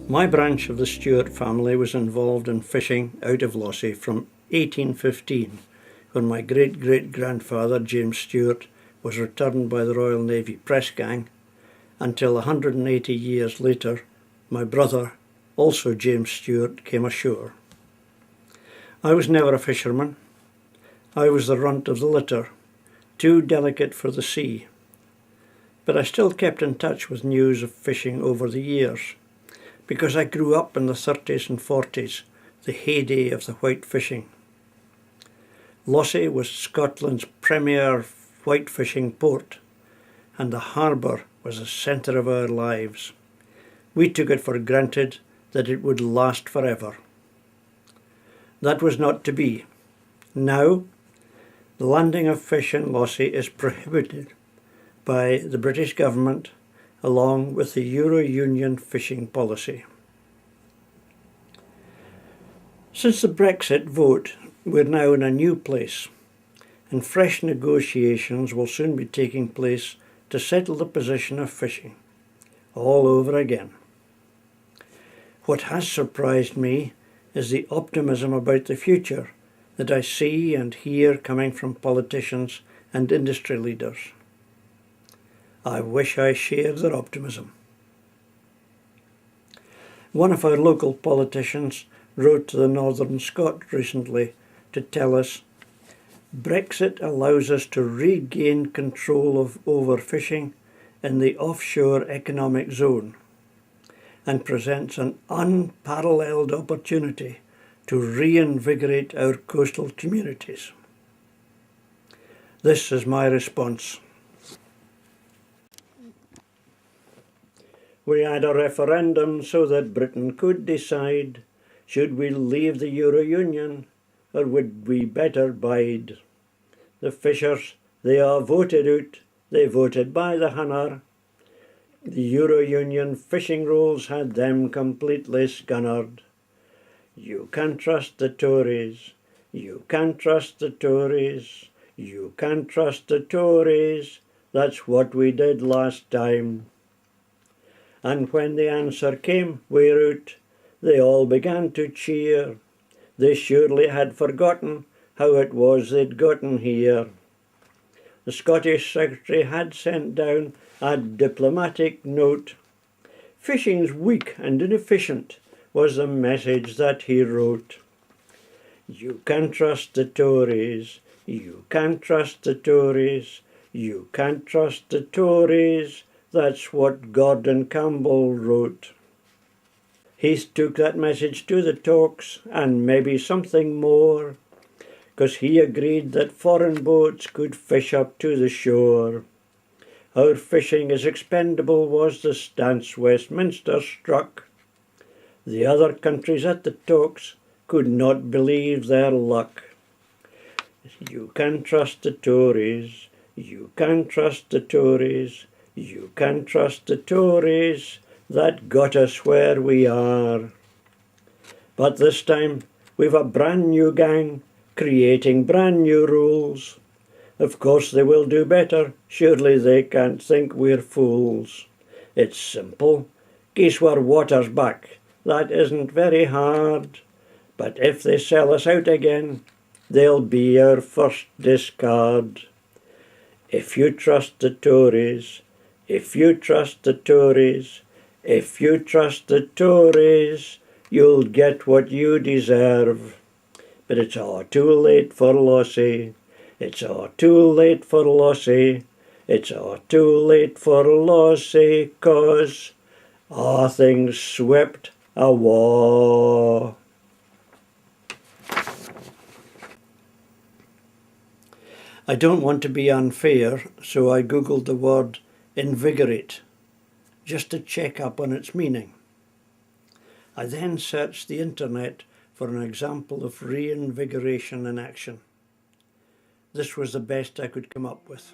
My branch of the Stewart family was involved in fishing out of Lossie from 1815, when my great-great-grandfather James Stewart was returned by the Royal Navy press gang, until 180 years later my brother, also James Stewart, came ashore. I was never a fisherman. I was the runt of the litter, too delicate for the sea. But I still kept in touch with news of fishing over the years, because I grew up in the 30s and 40s, the heyday of the white fishing. Lossie was Scotland's premier white fishing port, and the harbour was the centre of our lives. We took it for granted that it would last forever. That was not to be. Now, the landing of fish in Lossie is prohibited by the British government, along with the Euro-Union fishing policy. Since the Brexit vote, we're now in a new place, and fresh negotiations will soon be taking place to settle the position of fishing, all over again. What has surprised me is the optimism about the future that I see and hear coming from politicians and industry leaders. I wish I shared their optimism. One of our local politicians wrote to the Northern Scot recently to tell us Brexit allows us to regain control of overfishing in the offshore economic zone and presents an unparalleled opportunity to reinvigorate our coastal communities. This is my response. We had a referendum so that Britain could decide, should we leave the Euro-Union or would we better bide? The fishers, they are voted out, they voted by the hunter. The Euro-Union fishing rules had them completely scunnered. You can't trust the Tories, you can't trust the Tories, you can't trust the Tories, that's what we did last time. And when the answer came, we're out, they all began to cheer. They surely had forgotten how it was they'd gotten here. The Scottish Secretary had sent down a diplomatic note. Fishing's weak and inefficient was the message that he wrote. You can't trust the Tories, you can't trust the Tories, you can't trust the Tories, that's what Gordon Campbell wrote. He took that message to the talks and maybe something more, 'cause he agreed that foreign boats could fish up to the shore. Our fishing is expendable was the stance Westminster struck. The other countries at the talks could not believe their luck. You can't trust the Tories, you can't trust the Tories, you can't trust the Tories, that got us where we are. But this time we've a brand new gang creating brand new rules. Of course they will do better, surely they can't think we're fools. It's simple, case our water's back, that isn't very hard. But if they sell us out again, they'll be our first discard. If you trust the Tories, if you trust the Tories, if you trust the Tories, you'll get what you deserve. But it's all too late for Lossie, it's all too late for Lossie, it's all too late for Lossie, 'cause all things swept awa. I don't want to be unfair, so I googled the word invigorate, just to check up on its meaning. I then searched the internet for an example of reinvigoration in action. This was the best I could come up with.